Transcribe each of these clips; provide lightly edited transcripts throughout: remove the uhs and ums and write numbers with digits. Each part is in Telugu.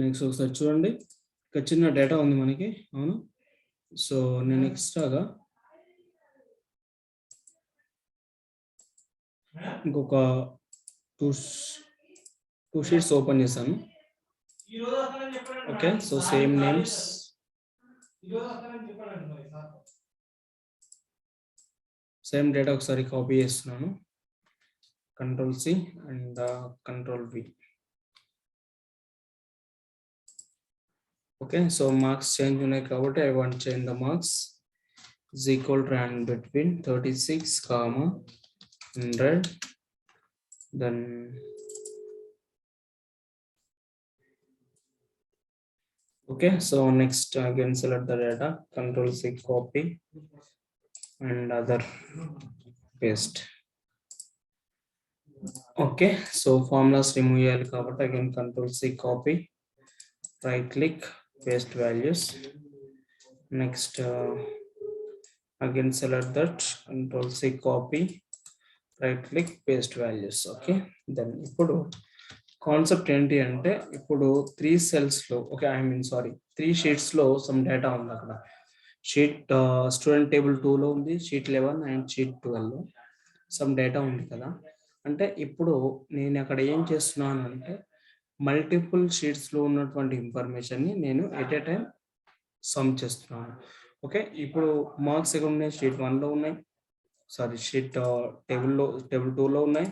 నెక్స్ట్ ఒకసారి చూడండి, ఇక్కడ చిన్న డేటా ఉంది మనకి, అవును. సో నేను ఎక్స్ట్రాగా ఇంకొక టూ షీట్స్ ఓపెన్ చేశాను. Okay, so same names, same data ఒకసారి కాపీ చేస్తున్నాను. Control-C and Control-V. Okay, so marks change ఉన్నాయి కాబట్టి I want to change the marks is equal to and between 36, 100. Then okay, so next again select the data, Control-C copy and other paste. Okay, so formulas remove చేయాలి కాబట్టి again Control-C copy, right click, paste values. Next again select that, Control-C copy, right click, paste values. Okay, then ఇప్పుడు కాన్సెప్ట్ ఏంటి అంటే, ఇప్పుడు 3 cells లో, okay I mean sorry 3 sheets లో సమ్ డేటా ఉంది. అక్కడ షీట్ స్టూడెంట్ టేబుల్ 2 లో ఉంది, షీట్ 11 అండ్ షీట్ 12 లో సమ్ డేటా ఉంది కదా. అంటే ఇప్పుడు నేను అక్కడ ఏం చేస్తున్నాను అంటే, మల్టిపుల్ షీట్స్ లో ఉన్నటువంటి ఇన్ఫర్మేషన్ ని నేను ఎట్ ఏ టైం సమ్ చేస్తున్నాను. ఓకే, ఇప్పుడు మార్క్స్ ఎక్కడ ఉన్నాయి, షీట్ 1 లో ఉన్నాయి, సారీ షీట్ టేబుల్ 2 లో ఉన్నాయి,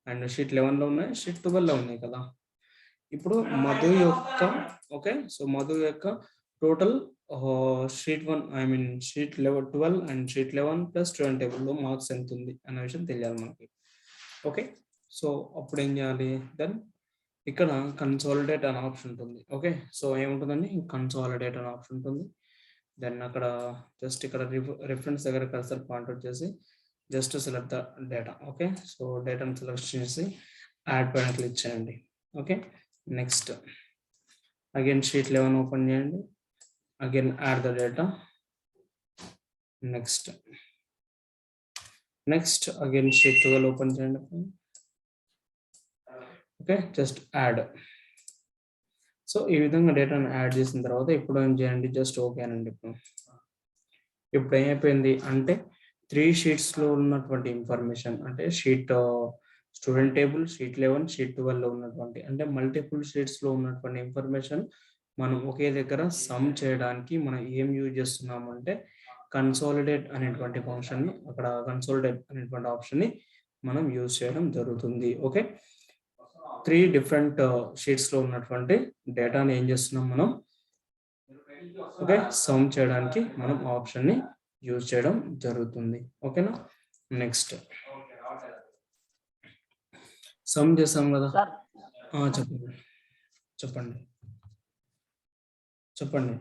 అండ్ షీట్ 11 లో ఉన్నాయి, షీట్ 12 లో ఉన్నాయి కదా. ఇప్పుడు మధు యొక్క, ఓకే, సో మధు యొక్క total sheet 1 I mean sheet 12 and sheet 11 plus student table లో మార్క్స్ ఎంత ఉంది అనే విషయం తెలియాలి మనకి. ఓకే, సో అప్పుడు ఏం చేయాలి, దెన్ ఇక్కడ కన్సాలిడేట్ అనే ఆప్షన్ ఉంటుంది. ఓకే, సో ఏముంటుందండి, కన్సాలిడేట్ అనే ఆప్షన్ ఉంటుంది. దెన్ అక్కడ జస్ట్ ఇక్కడ రిఫరెన్స్ దగ్గర కర్సర్ పాయింట్అవుట్ చేసి just select the data. Okay, so డేటాను సెలెక్ట్ చేసి యాడ్ పైన క్లిక్ చేయండి. Okay, next again sheet 11 open చేయండి, again add the data. Next again sheet 12 open చేయండి. Okay, just add. సో ఈ విధంగా డేటాను యాడ్ చేసిన తర్వాత ఇప్పుడు ఏం చేయండి, జస్ట్ ఓకే అనండి. ఇప్పుడు ఏమైపోయింది అంటే 3 షీట్స్ లో ఉన్నటువంటి ఇన్ఫర్మేషన్, అంటే sheet student table, sheet 11, sheet 12 లో ఉన్నటువంటి, అంటే మల్టిపుల్ షీట్స్ లో ఉన్నటువంటి ఇన్ఫర్మేషన్ మనం ఒకే దగ్గర సమ్ చేయడానికి మనం ఏం యూజ్ చేస్తున్నాము అంటే, కన్సాలిడేట్ అనేటువంటి ఫంక్షన్ ని, అక్కడ కన్సాలిడేట్ అనేటువంటి ఆప్షన్ ని మనం యూజ్ చేయడం జరుగుతుంది. ఓకే, 3 డిఫరెంట్ షీట్స్ లో ఉన్నటువంటి డేటాని ఏం చేస్తున్నాం మనం, ఓకే, సమ్ చేయడానికి మనం ఆప్షన్ ని యూజ్ చేయడం జరుగుతుంది. ఓకేనా, నెక్స్ట్ సమ్ చేసాం కదా. చెప్పండి చెప్పండి చెప్పండి.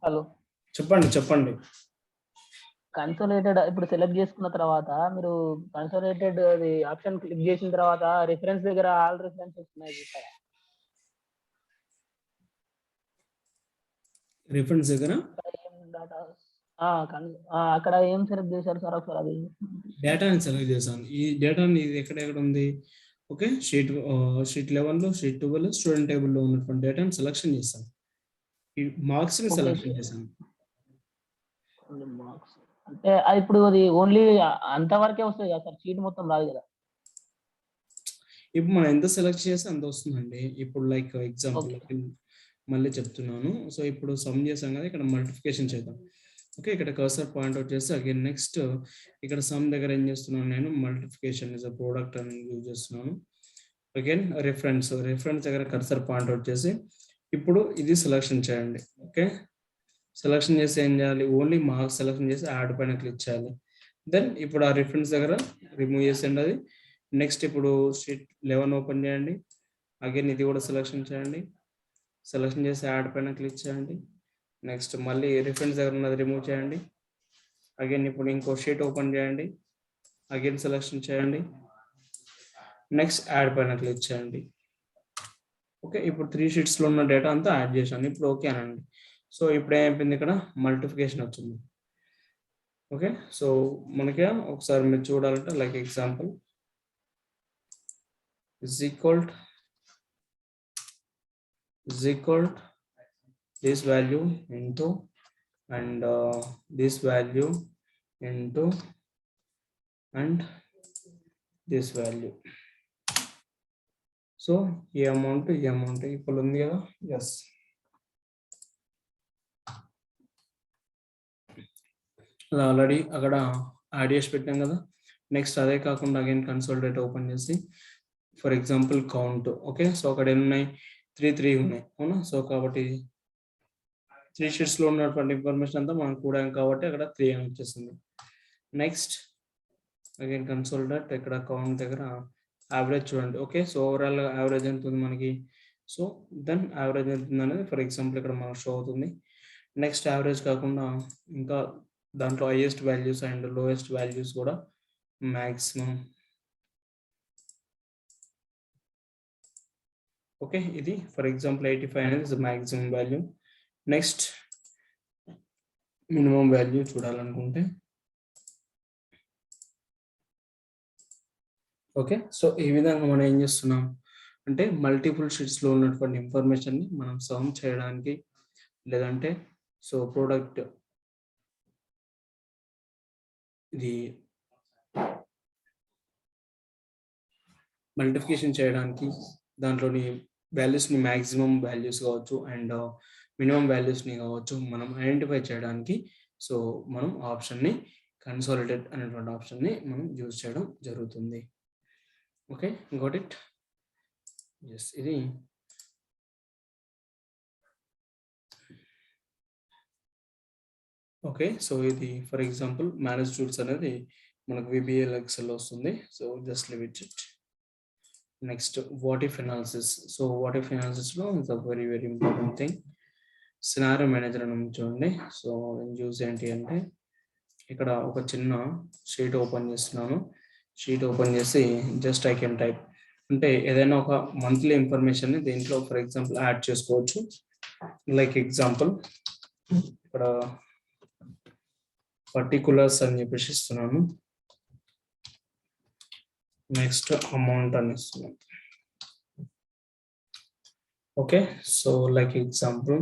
హలో, చెప్పండి. కన్సోలేటెడ్ ఇప్పుడు సెలెక్ట్ చేసుకున్న తర్వాత మీరు కన్సోలేటెడ్ అది ఆప్షన్ క్లిక్ చేసిన తర్వాత రిఫరెన్స్ దగ్గర ఆల్ రిఫరెన్స్ వస్తున్నాయి చూసారా? రిఫరెన్స్ దగ్గర అక్కడ ఏం సెలెక్ట్ చేశారు సార్ ఒకసారి? అది డేటాని సెలెక్ట్ చేశాను. ఈ డేటాని ఎక్కడ ఉంది, ఓకే, షీట్ 11 లో, షీట్ 12 స్టూడెంట్ టేబుల్ లో ఉన్నటువంటి డేటాని సెలెక్షన్ చేశాను. ఈ మార్క్స్ ని సెలెక్షన్ చేశాను. మార్క్స్ అంటే అది ఇప్పుడు అది ఓన్లీ అంతవరకే వస్తుంది కదా సార్, షీట్ మొత్తం రాదు కదా? ఇప్పుడు మనం ఎంత సెలెక్ట్ చేస్తే అంత వస్తుందండి. ఇప్పుడు లైక్ ఎగ్జాంపుల్ మళ్ళీ చెప్తున్నాను. సో ఇప్పుడు సమ్ చేసాం కదా, ఇక్కడ మల్టిప్లికేషన్ చేద్దాం. ఓకే, ఇక్కడ కర్సర్ పాయింట్అవుట్ చేస్తే అగైన్ నెక్స్ట్ ఇక్కడ సమ్ దగ్గర ఏం చేస్తున్నాను, నేను మల్టిప్లికేషన్ ఇస్ అ ప్రోడక్ట్ అని యూజ్ చేస్తున్నాను. అగైన్ రిఫరెన్స్ దగ్గర కర్సర్ పాయింట్అవుట్ చేసి ఇప్పుడు ఇది సెలెక్షన్ చేయండి. ఓకే, సెలెక్షన్ చేసి ఏం చేయాలి, ఓన్లీ మార్క్స్ సెలెక్షన్ చేసి యాడ్ పైన క్లిక్ చేయాలి. దెన్ ఇప్పుడు ఆ రిఫరెన్స్ దగ్గర రిమూవ్ చేసేయండి అది. నెక్స్ట్ ఇప్పుడు షీట్ 11 ఓపెన్ చేయండి, అగైన్ ఇది కూడా సెలెక్షన్ చేయండి, సెలెక్షన్ చేసి యాడ్ పైన క్లిక్ చేయండి. నెక్స్ట్ మళ్ళీ రిఫరెన్స్ దగ్గర ఉన్నది రిమూవ్ చేయండి. అగైన్ ఇప్పుడు ఇంకో షీట్ ఓపెన్ చేయండి, అగైన్ సెలెక్షన్ చేయండి, నెక్స్ట్ యాడ్ పైన క్లిక్ చేయండి. ఓకే, ఇప్పుడు 3 షీట్స్ లో ఉన్న డేటా అంతా యాడ్ చేశాను. ఇప్పుడు ఓకే అనండి. సో ఇప్పుడు ఏమైపోయింది, ఇక్కడ మల్టిప్లికేషన్ వచ్చింది. ఓకే, సో మనకి ఒకసారి మీరు చూడాలంటే like example is equal this value into and this value into and this value. So ఈ అమౌంట్ ఈక్వల్ ఉంది కదా. ఎస్, అది ఆల్రెడీ అక్కడ యాడ్ చేసి పెట్టాం కదా. నెక్స్ట్ అదే కాకుండా అగైన్ కన్సోలిడేట్ ఓపెన్ చేసి for example count. Okay, so అక్కడ ఎన్ని ఉన్నాయి, 3 ఉన్నాయి అవునా. సో కాబట్టి 3 షీట్స్ లో ఉన్నటువంటి ఇన్ఫర్మేషన్ అంతా మనం కూడాం కాబట్టి అక్కడ 3 అని వచ్చేసింది. నెక్స్ట్ అగైన్ కన్సోలిడేట్, ఇక్కడ కౌంట్ దగ్గర యావరేజ్ చూడండి. ఓకే, సో ఓవరాల్ యావరేజ్ ఎంత ఉంది మనకి. సో దెన్ యావరేజ్ ఎంత ఉంది అనేది ఫర్ ఎగ్జాంపుల్ ఇక్కడ మనకు షో అవుతుంది. నెక్స్ట్ యావరేజ్ కాకుండా ఇంకా దాంట్లో highest values and lowest values కూడా మ్యాక్సిమం. ఓకే, ఇది ఫర్ ఎగ్జాంపుల్ 85 అనేది maximum value. Next minimum value చూడాలనుకుంటే ఓకే, సో ఈ విధంగా మనం ఏం చేస్తున్నాం అంటే మల్టిపుల్ షీట్స్ లో ఉన్నటువంటి ఇన్ఫర్మేషన్ ని మనం సమ్ చేయడానికి లేదంటే సో ప్రోడక్ట్ ఇది మల్టిప్లికేషన్ చేయడానికి దాంట్లోని వాల్యూస్ ని మాక్సిమం వాల్యూస్ కావచ్చు అండ్ మినిమం వాల్యూస్ ని కావచ్చు మనం ఐడెంటిఫై చేయడానికి సో మనం ఆప్షన్ ని కన్సాలిడేట్ అనేటువంటి ఆప్షన్ ని మనం యూజ్ చేయడం జరుగుతుంది. Okay, got it. ఎస్, ఇది ఓకే. సో ఇది ఫర్ ఎగ్జాంపుల్ మేనేజ్ టూల్స్ అనేది మనకు VBA ఎక్సెల్ వస్తుంది. So just leave it. Next what if analysis. So what if analysis లో it's a very very important thing. Scenario manager అని చూడండి. సో యూజ్ ఏంటి అంటే ఇక్కడ ఒక చిన్న షీట్ ఓపెన్ చేస్తున్నాను. షీట్ ఓపెన్ చేసి జస్ట్ ఐ కెన్ టైప్ అంటే ఏదైనా ఒక మంత్లీ ఇన్ఫర్మేషన్ ని దీంట్లో ఫర్ ఎగ్జాంపుల్ యాడ్ చేసుకోవచ్చు. లైక్ ఎగ్జాంపుల్ ఇక్కడ పర్టికులర్స్ అని చెప్పేసి ఇస్తున్నాను. నెక్స్ట్ అమౌంట్ అని ఇస్తున్నాను. Okay, so like example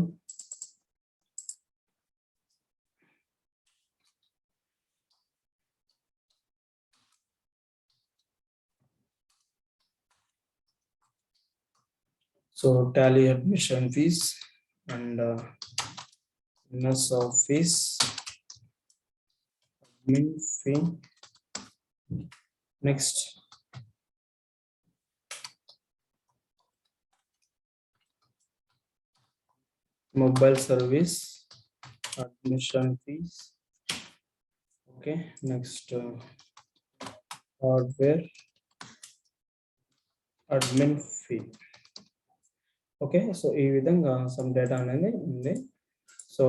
so tally admission fees and nurse of fees, admin fee. Next mobile service admission fees. Okay, next hardware admin fee. Okay, so ఈ విధంగా సమ్ డేటా అనేది ఉంది. So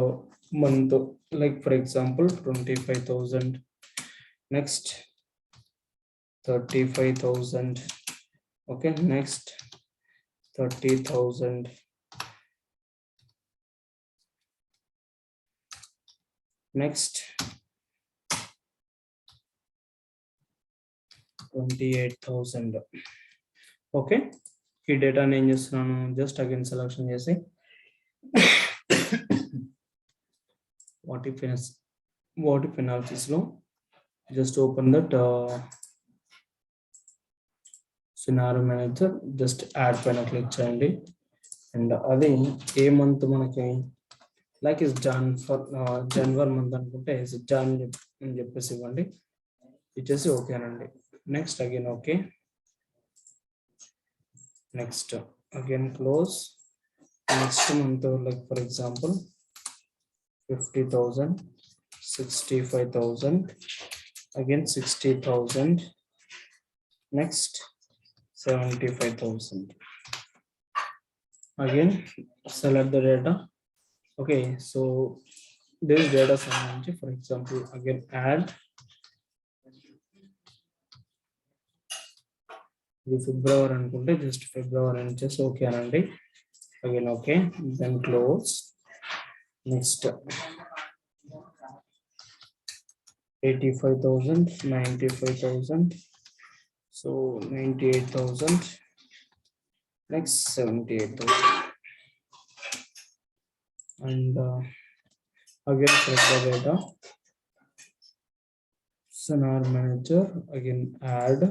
month like for example 25,000, next 35,000. Okay, next 30,000, next 28,000. Okay, ఈ డేటాని ఏం చేస్తున్నాను జస్ట్ అగైన్ సెలెక్షన్ చేసి వాట్ ఇఫ్ అనాలిసిస్ లో just open that scenario manager, just add పైన క్లిక్ చేయండి. అండ్ అది ఏ మంత్ మనకి లైక్ ఇస్ జనవరి మంత్ అనుకుంటే జాన్ అని చెప్పేసి ఇవ్వండి, ఇచ్చేసి ఓకేనండి. Next again okay, next again close. Next month like for example 50,000, 65,000, again 60,000, next 75,000. again select the data. Okay, so this data సంబంధించి for example again add ఇది ఫిబ్రవరి అనుకుంటే జస్ట్ ఫిబ్రవరి అని చేసి ఓకే అనండి. Again okay, then close. Next 85,000, 95,000, so 98,000, next 78,000, and again select the data, scenario manager, again add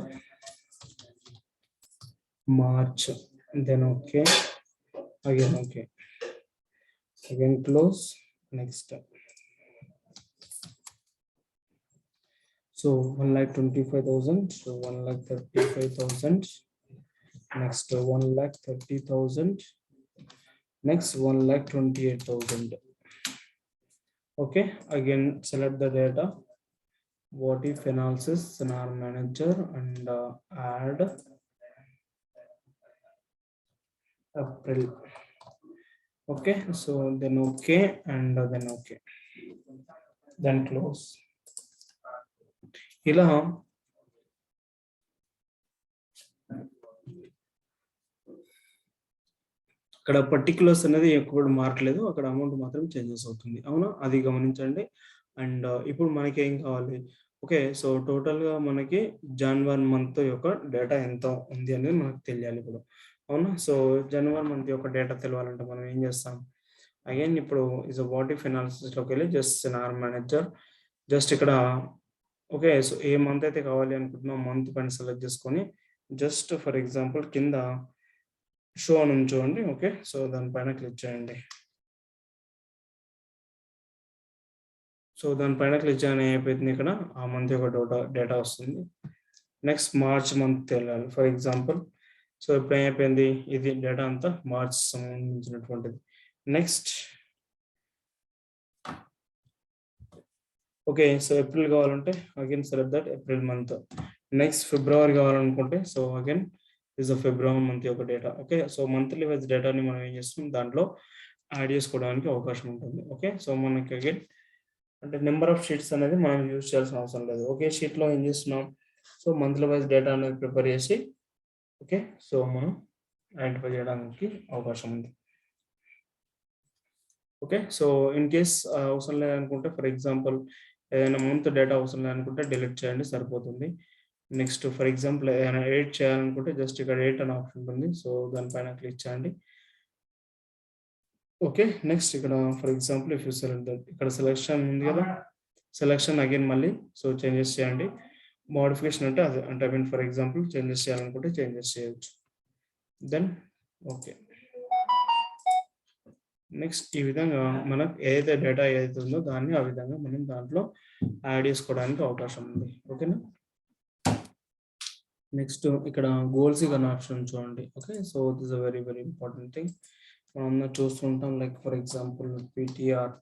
March, then okay, again okay, again close, next. So 1,25,000, so 1,35,000, next 1,30,000, next 1,28,000. Okay, again select the data, what if analysis, scenario manager, and add April. Okay, so then okay, and then okay, then close. ఇలా అక్కడ పర్టిక్యులర్స్ అనేది ఎక్కువ మారట్లేదు, అక్కడ అమౌంట్ మాత్రం చేంజెస్ అవుతుంది, అవునా, అది గమనించండి. అండ్ ఇప్పుడు మనకి ఏం కావాలి, ఓకే, సో టోటల్గా మనకి జనవరి మంత్ యొక్క డేటా ఎంత ఉంది అనేది మనకు తెలియాలి ఇప్పుడు, అవునా. సో జనవరి మంత్ యొక్క డేటా తెలియాలంటే మనం ఏం చేస్తాం, అగైన్ ఇప్పుడు ఇస్ వాట్ ఇఫ్ అనాలిసిస్లోకి వెళ్ళి జస్ట్ సినార్ మేనేజర్, జస్ట్ ఇక్కడ ఓకే, సో ఏ మంత్ అయితే కావాలి అనుకుంటున్నాం మంత్ పైన సెలెక్ట్ చేసుకొని జస్ట్ ఫర్ ఎగ్జాంపుల్ కింద షో అని ఉంచండి. ఓకే, సో దానిపైన క్లిక్ చేయండి. సో దానిపైన క్లిక్ చేయని అయిపోతుంది, ఇక్కడ ఆ మంత్ యొక్క డేటా వస్తుంది. నెక్స్ట్ మార్చ్ మంత్ తెలియాలి ఫర్ ఎగ్జాంపుల్, సో ఇప్పుడు ఏమైపోయింది, ఇది డేటా అంతా మార్చ్ సంబంధించినటువంటిది. నెక్స్ట్ ఓకే, సో ఏప్రిల్ కావాలంటే again select that April month. Next ఫిబ్రవరి కావాలనుకుంటే సో అగైన్ ఇస్ ఫిబ్రవరి మంత్ యొక్క డేటా. ఓకే, సో మంత్లీ వైజ్ డేటాని మనం ఏం చేస్తున్నాం దాంట్లో యాడ్ చేసుకోవడానికి అవకాశం ఉంటుంది. ఓకే, సో మనకి అగైన్ అంటే నెంబర్ ఆఫ్ షీట్స్ అనేది మనం యూజ్ చేయాల్సిన అవసరం లేదు. ఒకే షీట్లో ఏం చేస్తున్నాం, సో మంత్లీ వైజ్ డేటా అనేది ప్రిపేర్ చేసి ఓకే, సో మనం ఐడెంటిఫై చేయడానికి అవకాశం ఉంది. ఓకే, సో ఇన్ కేస్ అవసరం లేదనుకుంటే ఫర్ ఎగ్జాంపుల్ ఏదైనా మంత్ డేటా అవసరం లేదనుకుంటే డిలీట్ చేయండి సరిపోతుంది. నెక్స్ట్ ఫర్ ఎగ్జాంపుల్ ఏదైనా ఎడిట్ చేయాలనుకుంటే జస్ట్ ఇక్కడ ఎడిట్ అనే ఆప్షన్ ఉంటుంది, సో దానిపైన క్లిక్ చేయండి. ఓకే, నెక్స్ట్ ఇక్కడ for example if you select that, ఇక్కడ సెలెక్షన్ ఉంది కదా, సెలెక్షన్ అగైన్ మళ్ళీ సో చేంజెస్ చేయండి. మోడిఫికేషన్ అంటే అదే, అంటే I mean for example changes చేయాలనుకుంటే చేంజెస్ చేయొచ్చు. దెన్ ఓకే, నెక్స్ట్ ఈ విధంగా మనకు ఏదైతే డేటా ఏదైతే ఉందో దాన్ని ఆ విధంగా మనం దాంట్లో యాడ్ చేసుకోవడానికి అవకాశం ఉంది. ఓకేనా. నెక్స్ట్ ఇక్కడ గోల్స్ అనే ఆప్షన్ చూడండి. Okay, so this a very very important thing, మనం చూస్తుంటాం like for example PTR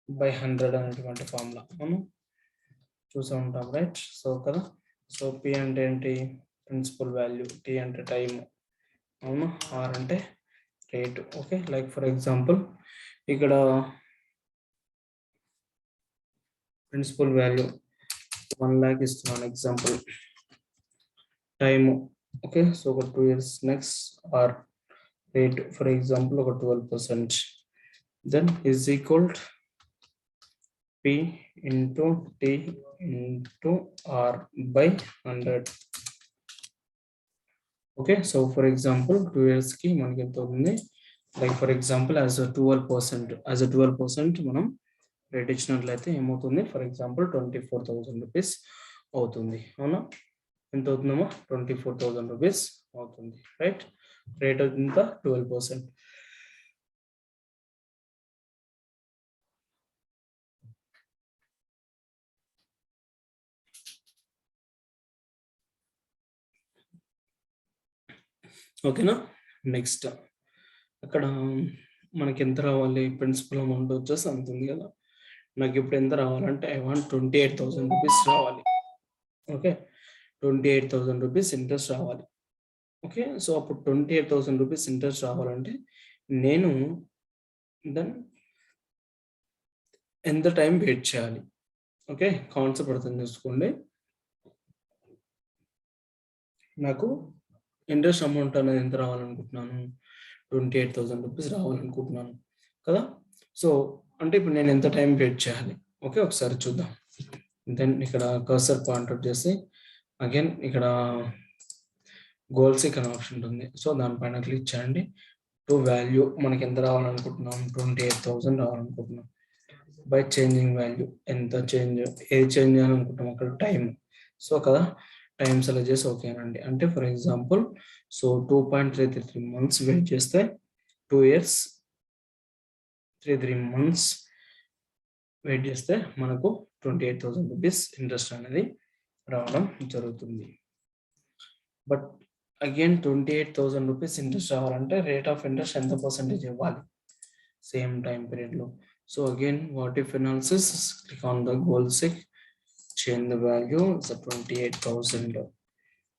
by 100 అనేటువంటి ఫార్ములా మనం చూసే ఉంటాం, రైట్. సో కదా, సో పి అంటే ఏంటి, ప్రిన్సిపల్ వాల్యూ, టీ అంటే టైం, అవును, ఆర్ అంటే rate. Okay, like for example ఇక్కడ ప్రిన్సిపల్ వాల్యూ 1 lakh ఇస్తున్నాను ఎగ్జాంపుల్, టైము ఓకే, సో ఒక 2 years. Next R rate for example ఒక 12%, then is equal P into tea into R by 100. Okay, so for example 2 years కి మనకి ఎంత అవుతుంది, లైక్ ఫర్ ఎగ్జాంపుల్ యాజ్ 12% మనం రేట్ ఇచ్చినట్లయితే ఏమవుతుంది, ఫర్ ఎగ్జాంపుల్ 24,000 రూపీస్ అవుతుంది, అవునా. ఎంత అవుతుందమ్మా, 24,000 రూపీస్ అవుతుంది, రైట్. రేట్ ఎంత, 12%. ఓకేనా. నెక్స్ట్ అక్కడ మనకి ఎంత రావాలి, ప్రిన్సిపల్ అమౌంట్ వచ్చేసి అంత ఉంది కదా, నాకు ఇప్పుడు ఎంత రావాలంటే ఐ వాంట్ 28,000 రూపీస్ రావాలి. ఓకే, 28,000 రూపీస్ ఇంట్రెస్ట్ రావాలి. ఓకే, సో అప్పుడు 28,000 రూపీస్ ఇంట్రెస్ట్ రావాలంటే నేను దెన్ ఎంత టైం వెయిట్ చేయాలి. ఓకే, కాన్సెప్ట్ అర్థం చేసుకోండి. నాకు ఇంట్రెస్ట్ అమౌంట్ అనేది ఎంత రావాలనుకుంటున్నాను, 28,000 రూపీస్ రావాలనుకుంటున్నాను కదా. సో అంటే ఇప్పుడు నేను ఎంత టైం వెయిట్ చేయాలి. ఓకే, ఒకసారి చూద్దాం. దెన్ ఇక్కడ కర్సర్ పాయింట్ అవుట్ చేసి అగైన్ ఇక్కడ గోల్స్ ఇక్కడ ఆప్షన్ ఉంటుంది. సో దానిపైన క్లిక్ చేయండి. టు వాల్యూ మనకి ఎంత రావాలనుకుంటున్నాం, 28,000 రావాలనుకుంటున్నాం. బై చేంజింగ్ వాల్యూ ఎంత చేంజ్, ఏది చేంజ్ చేయాలనుకుంటున్నాం అక్కడ టైం. సో కదా టైం సెలెక్ట్ చేసి ఓకేనండి. అంటే for example so 2.33 months wait చేస్తే 2 years 33 months వెయిట్ చేస్తే మనకు 28,000 రూపీస్ ఇంట్రెస్ట్ అనేది రావడం జరుగుతుంది. బట్ అగైన్ 28,000 రూపీస్ ఇంట్రెస్ట్ రావాలంటే రేట్ ఆఫ్ ఇంట్రెస్ట్ ఎంత పర్సెంటేజ్ ఇవ్వాలి సేమ్ టైం పీరియడ్లో. So again what if analysis, click on the goal seek, change the value 28,000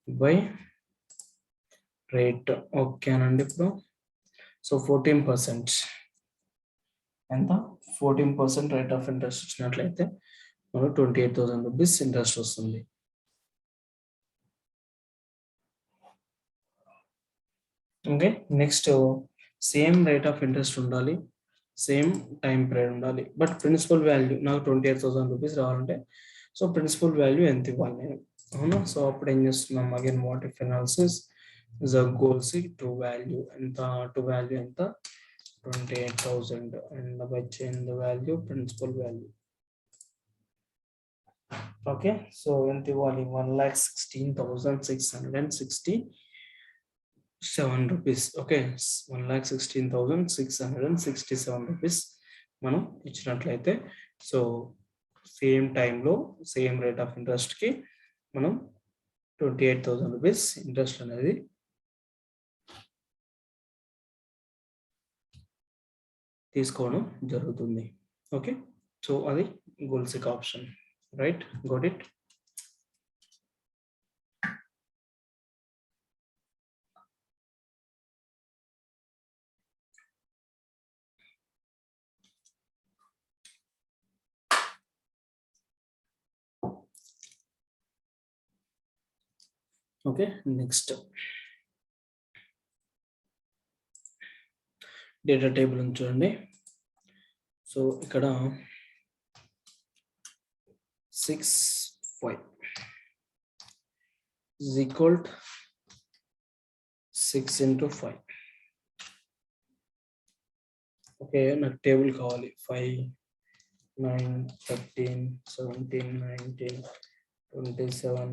by rate. ఓకేనండి. ఇప్పుడు సో 14% ఎంత, 14% రేట్ ఆఫ్ ఇంట్రెస్ట్ ఇచ్చినట్లయితే మనకు 28,000 రూపీస్ ఇంట్రెస్ట్ వస్తుంది. Okay, next same rate of interest ఉండాలి, సేమ్ టైం పీరియడ్ ఉండాలి. బట్ ప్రిన్సిపల్ వాల్యూ నాకు 28,000 రూపీస్ రావాలంటే సో ప్రిన్సిపల్ వాల్యూ ఎంత ఇవ్వాలి నేను, అవునా? సో అప్పుడు ఏం చేస్తున్నాం, again what if analysis the goals to value ఎంత, టు వాల్యూ ఎంత 28,000 and by change the value principal value. Okay, so ఎంత ఇవ్వాలి, 1,16,667 రూపీస్. ఓకే, 1,16,667 రూపీస్ మనం ఇచ్చినట్లయితే సో సేమ్ టైంలో సేమ్ రేట్ ఆఫ్ ఇంట్రెస్ట్కి మనం 28,000 రూపీస్ ఇంట్రెస్ట్ అనేది తీసుకోవడం జరుగుతుంది. ఓకే, సో అది goal seek option, right? Got it. Okay, next data table చూడండి. సో ఇక్కడ 6.5 is equal to 6 into 5. Okay, నాకు టేబుల్ కావాలి 5, 9, 13, 17, 19, 27,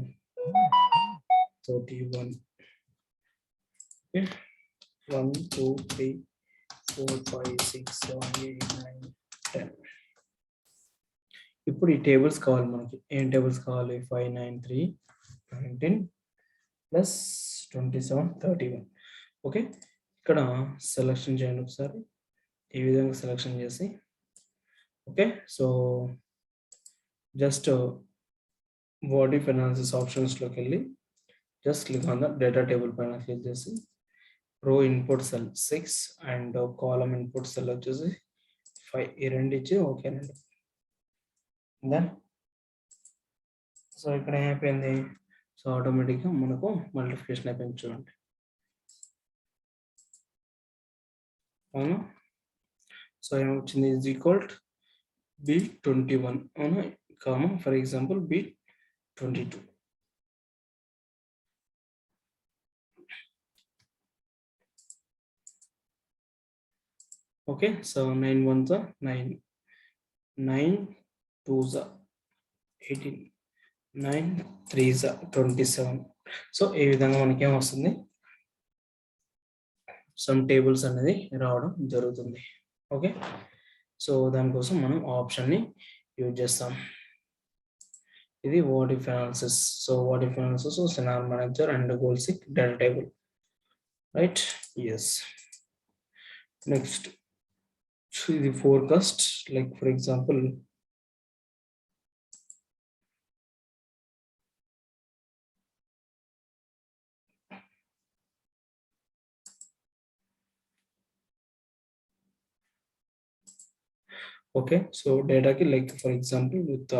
31. ఓకే, 1, 2, 3, 4, 5, 6, 7, 8, 9, 10. ఇప్పుడు ఈ టేబుల్స్ కావాలి మనకి. ఏం టేబుల్స్ కావాలి, 5, 9, 3, 19 ప్లస్ 27, 31. ఓకే, ఇక్కడ సెలెక్షన్ చేయండి ఒకసారి, ఈ విధంగా సెలెక్షన్ చేసి. ఓకే, సో జస్ట్ బాడీ ఫైనాన్సెస్ ఆప్షన్స్లోకి వెళ్ళి just click on the data table పైన క్లిక్ చేసి row input cell 6 and column input cell వచ్చేసి 5, ఈ రెండు ఇచ్చి ఓకేనండి. దెన్ సో ఇక్కడ ఏమైపోయింది, సో ఆటోమేటిక్గా మనకు మల్టిప్లికేషన్ అయిపోయింది చూడండి, అవునా? సో ఏమొచ్చింది, ఈజ్ ఈక్వల్ B21, అవునా, comma for example B22. Okay, so 9 1s 9, 9 2s 18, 9 3s 27. So ఈ విధంగా మనకి ఏమొస్తుంది, సమ్ టేబుల్స్ అనేది రావడం జరుగుతుంది. ఓకే, సో దానికోసం మనం ఆప్షన్ని యూజ్ చేస్తాం. ఇది what if analysis. So what if analysis, scenario manager and goal seek data table, right? Yes. Next ఇది forecast, like for example okay, so డేటాకి లైక్ ఫర్ ఎగ్జాంపుల్ విత్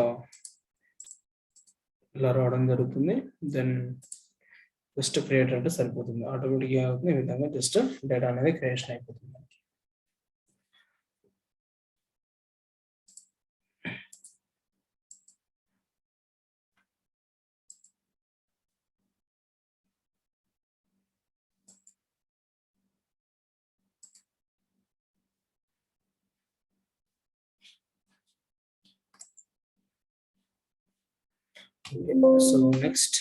ఇలా రావడం జరుగుతుంది. దెన్ జస్ట్ క్రియేట్ అంటే సరిపోతుంది, ఆటోమేటిక్గా అవుతుంది. ఈ విధంగా జస్ట్ డేటా అనేది క్రియేషన్ అయిపోతుంది. So next,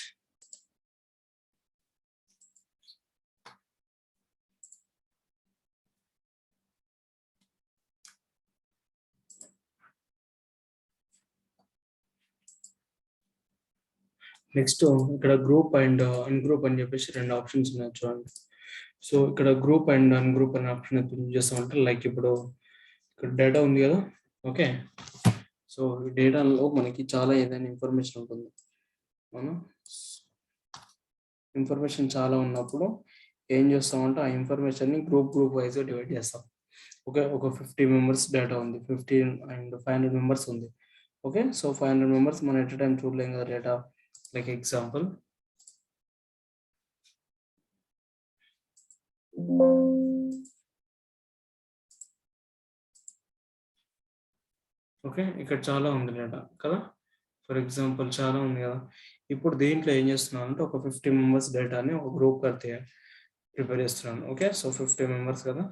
ఇక్కడ గ్రూప్ అండ్ అన్గ్రూప్ అని చెప్పేసి రెండు ఆప్షన్స్ ఉన్నాయి చూడండి. సో ఇక్కడ గ్రూప్ అండ్ అన్గ్రూప్ అనే ఆప్షన్ యూజ్ చేస్తామంటే లైక్ ఇప్పుడు ఇక్కడ డేటా ఉంది కదా, ఓకే. సో ఈ డేటాలో మనకి చాలా ఏదైనా ఇన్ఫర్మేషన్ ఉంటుంది. మనం ఇన్ఫర్మేషన్ చాలా ఉన్నప్పుడు ఏం చేస్తామంటే ఆ ఇన్ఫర్మేషన్ని గ్రూప్ వైజ్గా డివైడ్ చేస్తాం. ఓకే, ఒక 50 మెంబర్స్ డేటా ఉంది, 50 అండ్ 500 మెంబర్స్ ఉంది. ఓకే, సో 500 మెంబర్స్ మనం ఎట్ టైం చూడలేం కదా డేటా. లైక్ ఎగ్జాంపుల్, ఓకే, ఇక్కడ చాలా ఉంది డేటా కదా, ఫర్ ఎగ్జాంపుల్ చాలా ఉంది కదా. ఇప్పుడు దీంట్లో ఏం చేస్తున్నాను అంటే ఒక 50 మెంబర్స్ డేటాని ఒక గ్రూప్ కడితే ప్రిపేర్ చేస్తున్నాను. ఓకే, సో 50 మెంబర్స్ కదా,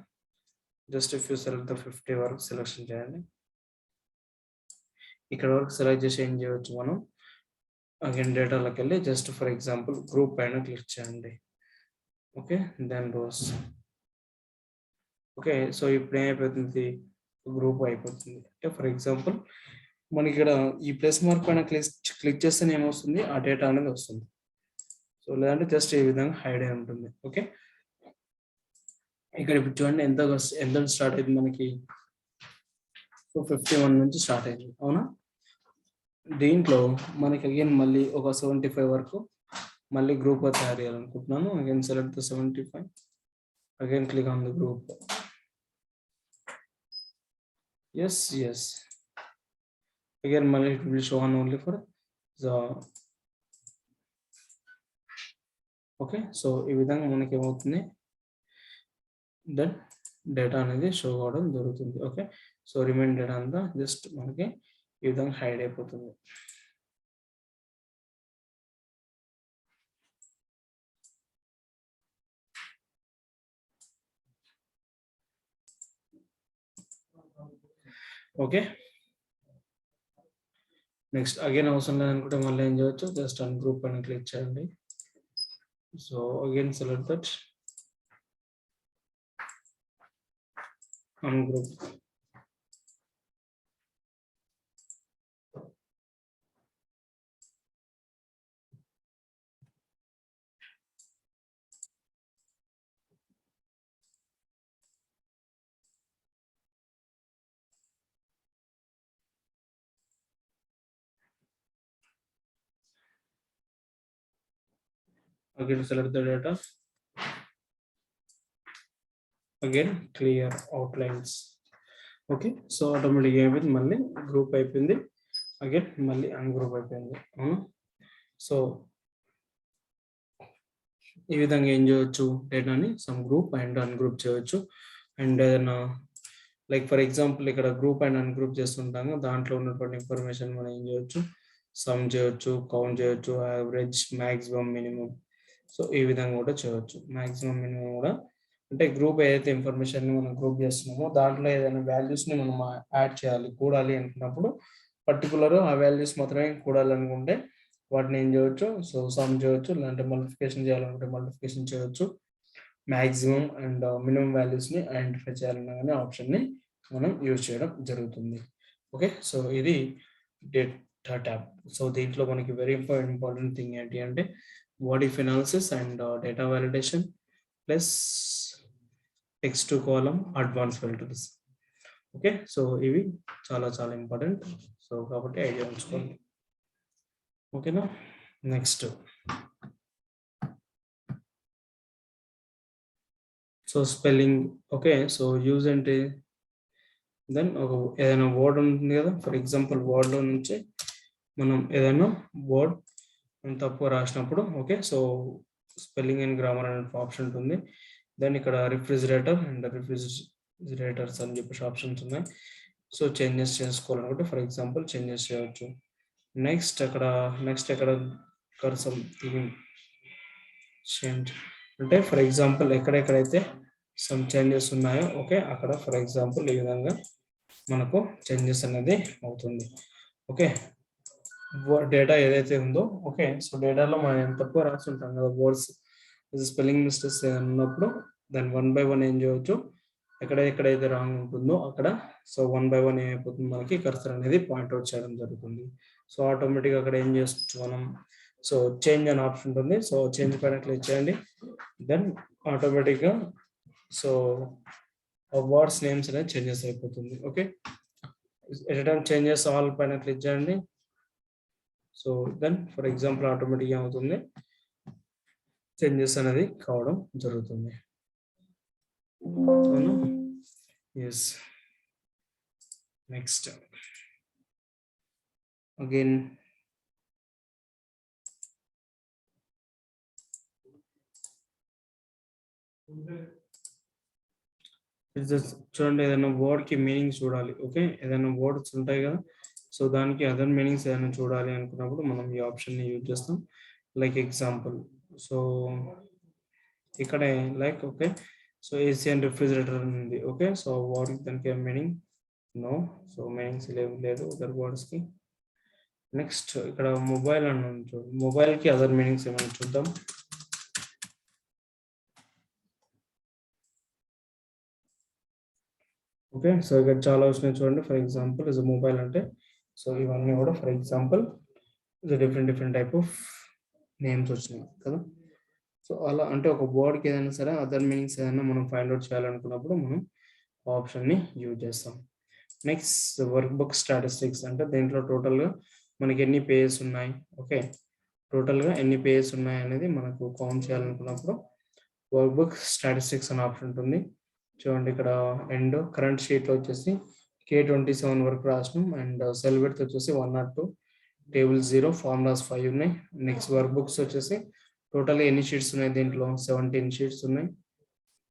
just if you select the 50 వరకు సెలెక్షన్ చేయండి. ఇక్కడ వరకు సెలెక్ట్ చేసి ఏం చేయవచ్చు మనం, అగైన్ డేటాలోకి వెళ్ళి జస్ట్ ఫర్ ఎగ్జాంపుల్ గ్రూప్ పైన క్లిక్ చేయండి. Okay, then rows. Okay, so ఇప్పుడు ఏమైపోతుంది, గ్రూప్ అయిపోతుంది. ఓకే, ఫర్ ఎగ్జాంపుల్ మనకి ఇక్కడ ఈ ప్లస్ మార్క్ పైన క్లిక్ చేస్తేనే ఏమొస్తుంది, ఆ డేటా అనేది వస్తుంది. సో లేదంటే జస్ట్ ఈ విధంగా హైడ్ అయి ఉంటుంది. ఓకే, ఇక్కడ ఇప్పుడు చూడండి ఎంత స్టార్ట్ అయింది మనకి, సో 51 నుంచి స్టార్ట్ అయింది, అవునా. దీంట్లో మనకి అగైన్ మళ్ళీ ఒక 75 వరకు మళ్ళీ గ్రూప్ తయారు చేయాలనుకుంటున్నాను. Again select the 75, again click on the group. yes, again mali it will show on only for the, okay. So ఈ విధంగా మనకి ఏమవుతుంది, దెన్ డేటా అనేది షో అవడం జరుగుతుంది. ఓకే, సో రిమైన్ డేటా అంతా జస్ట్ మనకి ఈ విధంగా హైడ్ అయిపోతుంది. ఓకే, నెక్స్ట్ అగైన్ అవసరం లేదనుకుంటే మళ్ళీ ఏం చేయవచ్చు, జస్ట్ అన్గ్రూప్ అని క్లిక్ చేయండి. So again select that ungroup. Again select the data, again clear outlines. Okay, so automatic అయిపోయింది, మళ్ళీ గ్రూప్ అయిపోయింది, అగైన్ మళ్ళీ అన్గ్రూప్ అయిపోయింది, అవును. సో ఈ విధంగా ఏం చేయవచ్చు, డేటాని సమ్ గ్రూప్ అండ్ అన్గ్రూప్ చేయవచ్చు. అండ్ ఏదైనా లైక్ ఫర్ ఎగ్జాంపుల్ ఇక్కడ గ్రూప్ అండ్ అన్గ్రూప్ చేస్తుంటాము, దాంట్లో ఉన్నటువంటి ఇన్ఫర్మేషన్ మనం ఏం చేయవచ్చు, సమ్ చేయొచ్చు, కౌంట్ చేయొచ్చు, యావరేజ్, మ్యాక్సిమం, మినిమం. సో ఈ విధంగా కూడా చేయవచ్చు. మ్యాక్సిమం, మినిమం కూడా అంటే గ్రూప్ ఏదైతే ఇన్ఫర్మేషన్ మనం గ్రూప్ చేస్తున్నామో దాంట్లో ఏదైనా వాల్యూస్ని మనం యాడ్ చేయాలి, కూడాలి అనుకున్నప్పుడు పర్టికులర్ ఆ వాల్యూస్ మాత్రమే కూడాలి అనుకుంటే వాటిని ఏం చేయవచ్చు, సో సమ్ చేయవచ్చు, లేదంటే మల్టిప్లికేషన్ చేయాలనుకుంటే మల్టిప్లికేషన్ చేయవచ్చు. మ్యాక్సిమం అండ్ మినిమం వాల్యూస్ని ఐడెంటిఫై చేయాలన్నా కానీ ఆప్షన్ని మనం యూజ్ చేయడం జరుగుతుంది. ఓకే, సో ఇది డేటా ట్యాబ్. సో దీంట్లో మనకి వెరీ ఇంపార్టెంట్ థింగ్ ఏంటి అంటే what if analysis and data validation plus text to column advance filters. Okay, so ఇవి చాలా చాలా ఇంపార్టెంట్. సో కాబట్టి ఐడియా ఉంచుకోండి. ఓకేనా, next so spelling. Okay, so use అంటే దెన్ ఒక ఏదైనా వర్డ్ ఉంటుంది కదా, ఫర్ ఎగ్జాంపుల్ వర్డ్లో నుంచి మనం ఏదైనా వర్డ్ తప్పు రాసినప్పుడు, okay, so spelling and grammar అనే ఆప్షన్ ఉంటుంది. దెన్ ఇక్కడ రిఫ్రిజిరేటర్ అండ్ రిఫ్రిజిరేటర్స్ అని చెప్పేసి ఆప్షన్స్ ఉన్నాయి. సో చేంజెస్ చేసుకోవాలనుకుంటే ఫర్ ఎగ్జాంపుల్ చేంజెస్ చేయవచ్చు. నెక్స్ట్ ఎక్కడ సమ్ చేంజ్ అంటే ఫర్ ఎగ్జాంపుల్ ఎక్కడెక్కడైతే సమ్ చేంజెస్ ఉన్నాయో, ఓకే, అక్కడ ఫర్ ఎగ్జాంపుల్ ఈ విధంగా మనకు చేంజెస్ అనేది అవుతుంది. ఓకే, డేటా ఏదైతే ఉందో ఓకే సో డేటాలో మనం ఎంత తక్కువ రాసి ఉంటాం కదా వర్డ్స్ స్పెల్లింగ్ మిస్టేక్స్ ఉన్నప్పుడు దాన్ని 1 by 1 ఏం చేయవచ్చు ఎక్కడైతే రాంగ్ ఉంటుందో అక్కడ సో 1 by 1 ఏమైపోతుంది మనకి కర్సర్ అనేది పాయింట్అవుట్ చేయడం జరుగుతుంది సో ఆటోమేటిక్గా అక్కడ ఏం చేసుకోవచ్చు మనం సో చేంజ్ అనే ఆప్షన్ ఉంటుంది సో చేంజ్ పైన క్లిక్ చేయండి దెన్ ఆటోమేటిక్గా సో వర్డ్స్ నేమ్స్ అనేది చేంజెస్ అయిపోతుంది okay at time changes all పైన క్లిక్ చేయండి సో దెన్ ఫర్ ఎగ్జాంపుల్ ఆటోమేటిక్గా అవుతుంది చేంజెస్ అనేది కావడం జరుగుతుంది అవును ఎస్ నెక్స్ట్ అగైన్ చూడండి ఏదైనా వర్డ్ కి మీనింగ్ చూడాలి ఓకే ఏదైనా వర్డ్స్ ఉంటాయి కదా సో దానికి అదర్ మీనింగ్స్ ఏదైనా చూడాలి అనుకున్నప్పుడు మనం ఈ ఆప్షన్ ని యూజ్ చేస్తాం లైక్ ఎగ్జాంపుల్ సో ఇక్కడే like okay so AC and refrigerator ఉంది ఓకే సో వర్డ్ దానికి మీనింగ్ నో సో మీనింగ్స్ లేదు అదర్ వర్డ్స్ కి నెక్స్ట్ ఇక్కడ మొబైల్ అని చూడండి మొబైల్ కి అదర్ మీనింగ్స్ ఏమైనా చూద్దాం ఓకే సో ఇక్కడ చాలా వచ్చినాయి చూడండి ఫర్ ఎగ్జాంపుల్ ఇస్ మొబైల్ అంటే సో ఇవన్నీ కూడా for example different type of names వచ్చినాయి కదా సో అలా అంటే ఒక వర్డ్కి ఏదైనా సరే అదర్ మీనింగ్స్ ఏదైనా మనం ఫైండ్ అవుట్ చేయాలనుకున్నప్పుడు మనం ఆప్షన్ని యూజ్ చేస్తాం నెక్స్ట్ వర్క్ బుక్ స్టాటిస్టిక్స్ అంటే దీంట్లో టోటల్గా మనకి ఎన్ని పేజెస్ ఉన్నాయి ఓకే టోటల్గా ఎన్ని పేజెస్ ఉన్నాయి అనేది మనకు కౌంట్ చేయాలనుకున్నప్పుడు వర్క్ బుక్ స్టాటిస్టిక్స్ అనే ఆప్షన్ ఉంటుంది చూడండి ఇక్కడ ఎండ్ కరెంట్ షీట్లో వచ్చేసి K27 వరకు రాసినాం అండ్ సెల్ విడ్త్ వచ్చేసి 102 టేబుల్ 0 ఫార్ములాస్ 5 ఉన్నాయి నెక్స్ట్ వర్క్ బుక్స్ వచ్చేసి టోటల్గా ఎన్ని షీట్స్ ఉన్నాయి దీంట్లో 17 షీట్స్ ఉన్నాయి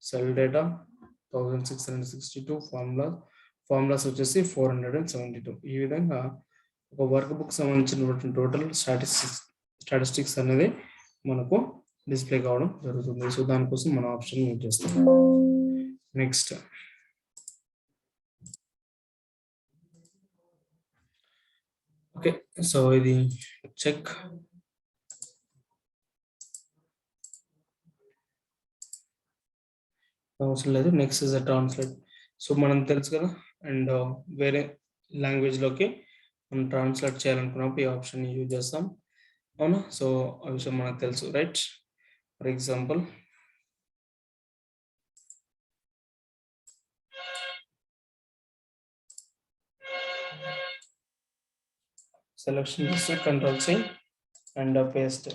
సెల్ డేటా 1662 ఫార్ములాస్ వచ్చేసి 472 ఈ విధంగా ఒక వర్క్ బుక్ సంబంధించినటువంటి టోటల్ స్టాటిస్టిక్స్ అనేది మనకు డిస్ప్లే కావడం జరుగుతుంది సో దానికోసం మన ఆప్షన్ యూజ్ చేస్తాం నెక్స్ట్ ఓకే సో ఇది చెక్ అవసరం లేదు నెక్స్ట్ ఇస్ ట్రాన్స్లేట్ సో మనం తెలుసు కదా అండ్ వేరే లాంగ్వేజ్ లోకి మనం ట్రాన్స్లేట్ చేయాలనుకున్నప్పుడు ఈ ఆప్షన్ యూజ్ చేస్తాం అవునా సో ఆ విషయం మనకు తెలుసు right for example selection is control C and paste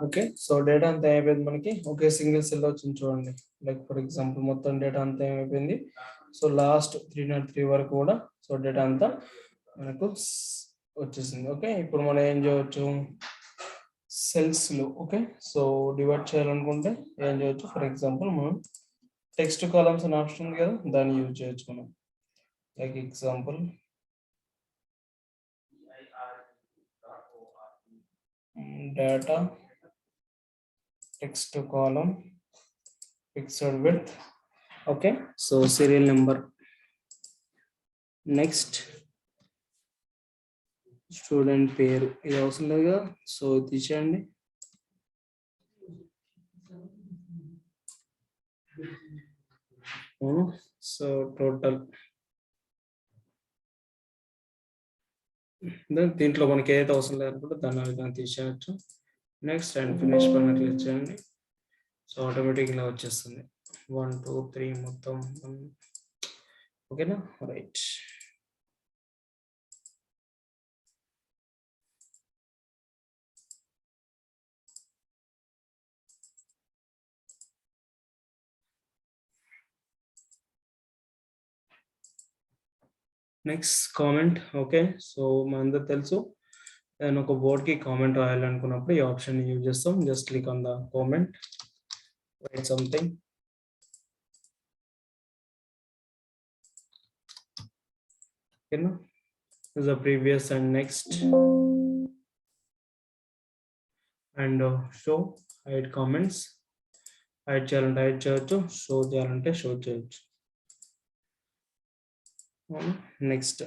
okay so data అంతా అయిపోయింది మనకి ఓకే సింగిల్ సెల్ వచ్చింది చూడండి లైక్ ఫర్ ఎగ్జాంపుల్ మొత్తం డేటా అంతా అయిపోయింది సో లాస్ట్ 303 వరకు కూడా సో డేటా అంతా మనకు వచ్చేసింది ఓకే ఇప్పుడు మనం ఏం చేయవచ్చు సెల్స్ లో ఓకే సో డివైడ్ చేయాలనుకుంటే ఏం చేయొచ్చు ఫర్ ఎగ్జాంపుల్ మనం టెక్స్ట్ కాలమ్స్ అనే ఆప్షన్ ఉంది కదా దాన్ని యూజ్ చేయొచ్చు మనం like example data text column fixed width okay so serial number next student పేరు ఇది అవసరం లేదు కదా సో తీసేయండి సో టోటల్ దీంట్లో మనకి ఏదైతే అవసరం లేదనుకుంటే దాన్ని విధంగా తీసేయచ్చు నెక్స్ట్ అండ్ ఫినిష్ పైన క్లిక్ చేయండి సో ఆటోమేటిక్ ఇలా వచ్చేస్తుంది 1 2 3 మొత్తం ఓకేనా right next comment okay so మనందరూ తెలుసు నేను ఒక వర్డ్ కి కామెంట్ రాయాలనుకున్నప్పుడు ఈ ఆప్షన్ యూజ్ చేస్తాం just click on the comment write something ఓకేనా the previous and next and show hide comments hide చేయాలంటే hide చేయొచ్చు షో చేయాలంటే షో చేయొచ్చు నెక్స్ట్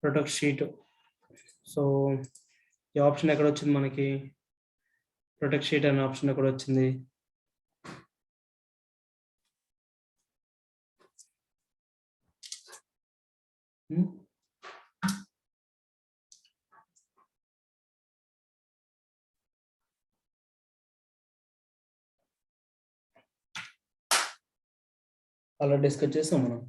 ప్రొటెక్ట్ షీట్ సో ఈ ఆప్షన్ ఎక్కడ వచ్చింది మనకి ప్రొటెక్ట్ షీట్ అనే ఆప్షన్ ఎక్కడ వచ్చింది అలా డిస్కస్ చేసాం మనం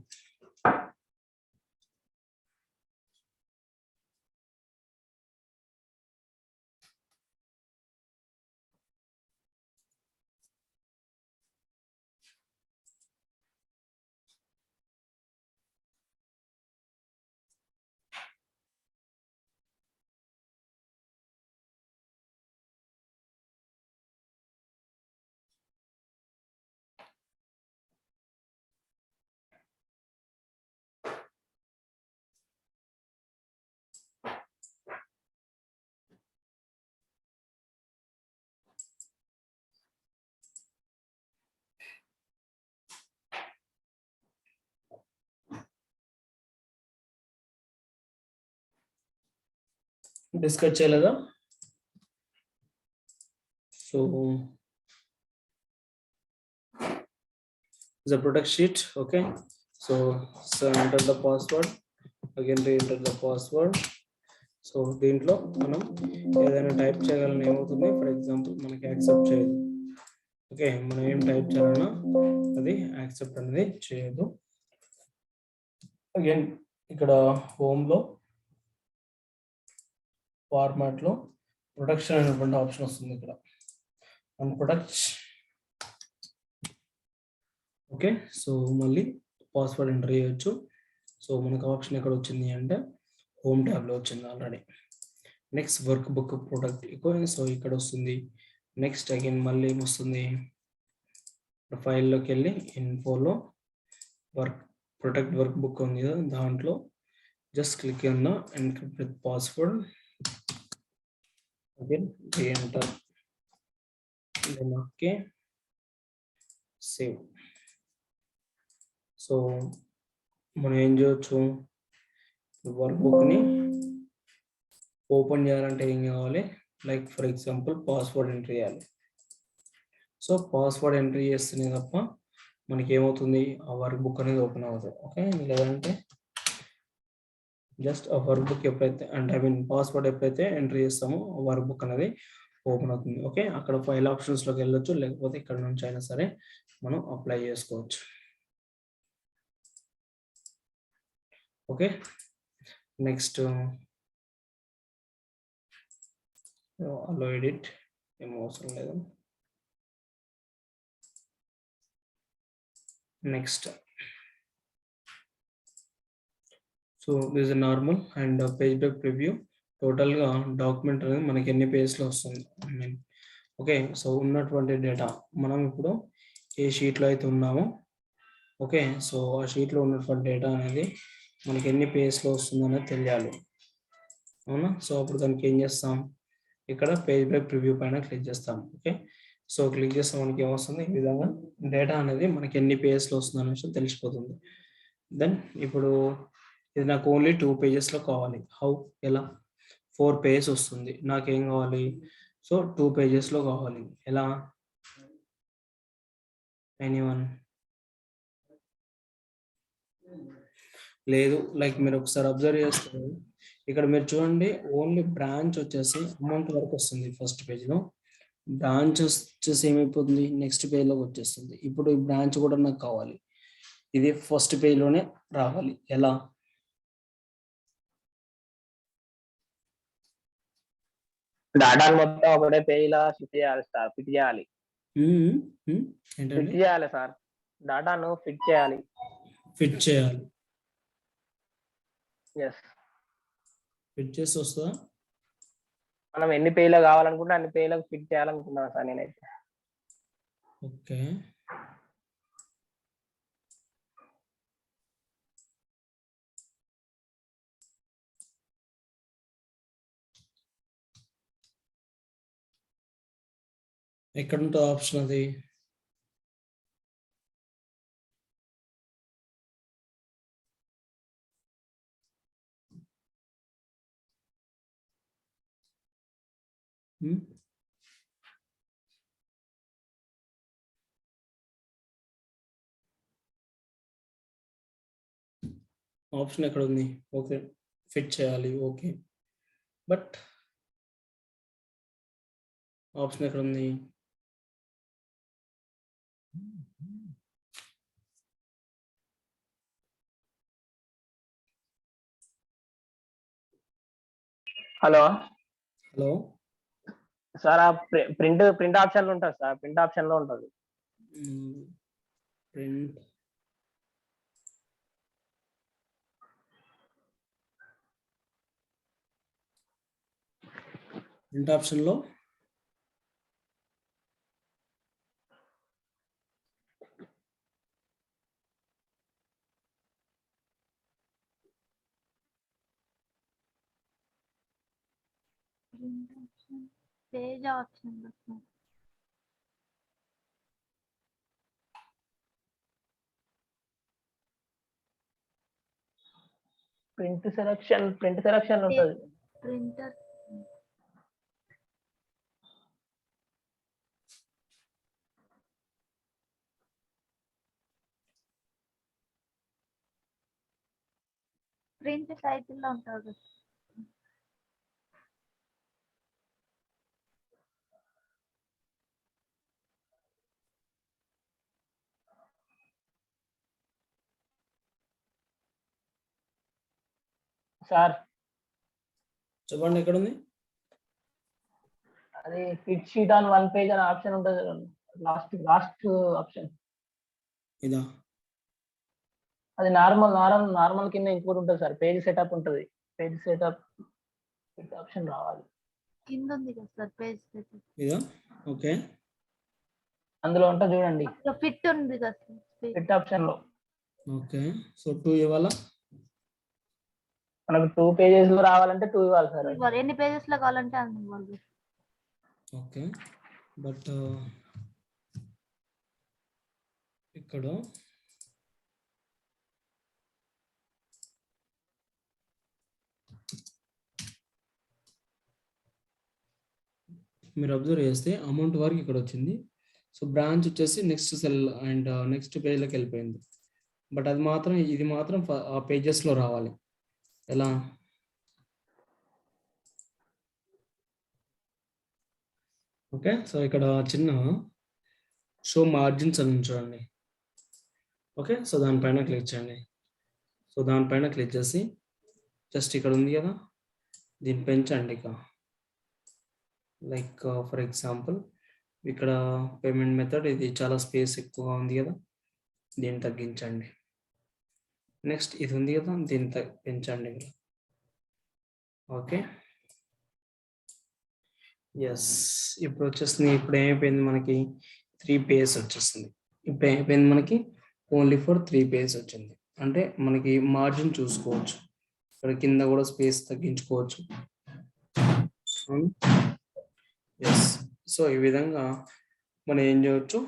డిస్కస్ చేయలేదా so the product sheet okay so enter the password again re-enter the password so దీంట్లో మనం ఏదైనా టైప్ చేయాలని ఏమవుతుంది ఫర్ ఎగ్జాంపుల్ మనకి యాక్సెప్ట్ చేయదు ఓకే మనం ఏం టైప్ చేయాలన్నా అది యాక్సెప్ట్ అనేది చేయదు అగైన్ ఇక్కడ హోమ్లో ఫార్మాట్లో ప్రొడక్షన్ అనేటువంటి ఆప్షన్ వస్తుంది ఇక్కడ మన ప్రొడక్ట్ ఓకే సో మళ్ళీ పాస్వర్డ్ ఎంటర్ చేయొచ్చు సో మనకు ఆప్షన్ ఎక్కడ వచ్చింది అంటే హోమ్ ట్యాబ్లో వచ్చింది already next workbook protect so ఇక్కడ వస్తుంది నెక్స్ట్ అగైన్ మళ్ళీ ఏమొస్తుంది ఫైల్లోకి వెళ్ళి ఇన్ఫోలో వర్క్ ప్రొటెక్ట్ వర్క్ బుక్ ఉంది కదా దాంట్లో just click on the encrypt with password again reenter then okay save so మనం ఏం చేయొచ్చు వర్క్ బుక్ని ఓపెన్ చేయాలంటే ఏం కావాలి like for example password entry చేయాలి సో పాస్వర్డ్ ఎంట్రీ చేస్తేనే తప్ప మనకి ఏమవుతుంది ఆ వర్క్ బుక్ అనేది ఓపెన్ అవుతుంది ఓకే లేదంటే జస్ట్ ఆ వర్క్ బుక్ ఎప్పుడైతే అంటే ఐ మీన్ పాస్వర్డ్ ఎప్పుడైతే ఎంట్రీ చేస్తామో ఆ వర్క్ బుక్ అనేది ఓపెన్ అవుతుంది ఓకే అక్కడ ఫైల్ ఆప్షన్స్లోకి వెళ్ళొచ్చు లేకపోతే ఇక్కడ నుంచి అయినా సరే మనం అప్లై చేసుకోవచ్చు ఓకే నెక్స్ట్ అలో ఎడిట్ ఏం అవసరం లేదు next so this is normal and page break preview టోటల్గా డాక్యుమెంట్ అనేది మనకి ఎన్ని పేజ్లో వస్తుంది ఐ మీన్ ఓకే సో ఉన్నటువంటి డేటా మనం ఇప్పుడు ఏ షీట్లో అయితే ఉన్నామో ఓకే సో ఆ షీట్లో ఉన్నటువంటి డేటా అనేది మనకి ఎన్ని పేజ్లో వస్తుందో అనేది తెలియాలి అవునా సో అప్పుడు దానికి ఏం చేస్తాం ఇక్కడ పేజ్ బ్రేక్ ప్రివ్యూ పైన క్లిక్ చేస్తాం ఓకే సో క్లిక్ చేస్తే మనకి ఏమొస్తుంది ఈ విధంగా డేటా అనేది మనకి ఎన్ని పేజెస్లో వస్తుంది అనే విషయం తెలిసిపోతుంది దెన్ ఇప్పుడు ఇది నాకు ఓన్లీ 2 పేజెస్లో కావాలి హౌ ఎలా 4 పేజెస్ వస్తుంది నాకేం కావాలి సో 2 పేజెస్లో కావాలి ఎలా ఎనీవన్ లేదు లైక్ మీరు ఒకసారి అబ్జర్వ్ చేస్తే ఇక్కడ మీరు చూడండి ఓన్లీ బ్రాంచ్ వచ్చేసి అమౌంట్ వరకు వస్తుంది ఫస్ట్ పేజ్లో బ్రాంచ్ వచ్చేసి ఏమైపోతుంది నెక్స్ట్ పేజ్లోకి వచ్చేస్తుంది ఇప్పుడు ఈ బ్రాంచ్ కూడా నాకు కావాలి ఇది ఫస్ట్ పేజ్లోనే రావాలి ఎలా డాటా మొత్తం ఒకటే పేజ్లా షిఫ్ట్ చేయాలి సార్ ఫిట్ చేయాలి ఫిట్ చేయాలి సార్ డాటాను ఫిట్ చేయాలి ఎస్ ఫిట్ చేసి వస్తుందా మనం ఎన్ని పేజ్లో కావాలనుకుంటే అన్ని పేజ్లకు ఫిట్ చేయాలనుకుంటున్నాను సార్ నేనైతే ఓకే ఎక్కడ ఉంటుంది ఆప్షన్ అది? ఆప్షన్ ఎక్కడ ఉంది? ఓకే, ఫిట్ చేయాలి, ఓకే, బట్ ఆప్షన్ ఎక్కడ ఉంది? హలో హలో సార్, ఆ ప్రింట్ ఆప్షన్ లో ఉంటుంది సార్, ప్రింట్ ఆప్షన్ లో ఉంటుంది. ప్రింట్ ప్రింట్ ఆప్షన్ లో పేజ్ ఆప్షన్ ప్రింట్ సెలక్షన్ ఉంటుంది. ప్రింటర్ ప్రింట్ టైటిల్ లో ఉంటుంది. సార్ చెప్పండి, ఎక్కడ ఉంది? అది ఫిట్ షీట్ ఆన్ 1 పేజ్ అనే ఆప్షన్ ఉంటుంది. లాస్ట్ ఆప్షన్ ఇదా? అది నార్మల్ కింద ఇంకోటి ఉంటుంది సార్, పేజ్ సెటప్ ఉంటుంది. పేజ్ సెటప్ ఆప్షన్ రావాలి. కింద ఉంది కదా సార్ పేజ్ సెటప్. ఇదా? ఓకే, అందులో ఉంటుంది చూడండి, ఫిట్ ఉంది కదా ఫిట్ ఆప్షన్ లో. ఓకే, సో 2 ఇవ్వాలా? మనకు 2 పేజెస్ లో రావాలంటే 2 ఇవ్వాలి సార్. ఎన్ని పేజెస్ లో కావాలంటే అన్ని ఇవ్వాలి. ఓకే, బట్ ఇక్కడ మీరు అబ్జర్వ్ చేస్తే అమౌంట్ వరకు ఇక్కడ వచ్చింది. సో బ్రాంచ్ వచ్చేసి నెక్స్ట్ సెల్ అండ్ నెక్స్ట్ పేజ్లోకి వెళ్ళిపోయింది. బట్ ఇది మాత్రం ఆ పేజెస్లో రావాలి. ఎలా? ఓకే, సో ఇక్కడ చిన్న షో మార్జిన్స్ అని చూడండి. ఓకే, సో దానిపైన క్లిక్ చేయండి. సో దానిపైన క్లిక్ చేసి జస్ట్ ఇక్కడ ఉంది కదా, దీన్ని పెంచండి. ఇక లైక్ ఫర్ ఎగ్జాంపుల్ ఇక్కడ పేమెంట్ మెథడ్ ఇది చాలా స్పేస్ ఎక్కువగా ఉంది కదా, దీన్ని తగ్గించండి. నెక్స్ట్ ఇది ఉంది కదా, దీన్ని పెంచండి. ఓకే, ఎస్, ఇప్పుడు వచ్చేస్తుంది. ఇప్పుడు ఏమైపోయింది మనకి 3 పేజెస్ వచ్చేస్తుంది. ఇప్పుడు ఏమైపోయింది మనకి ఓన్లీ ఫర్ 3 పేజెస్ వచ్చింది. అంటే మనకి మార్జిన్ చూసుకోవచ్చు, ఇక్కడ కింద కూడా స్పేస్ తగ్గించుకోవచ్చు. ఎస్, సో ఈ విధంగా మనం ఏం చేయవచ్చు,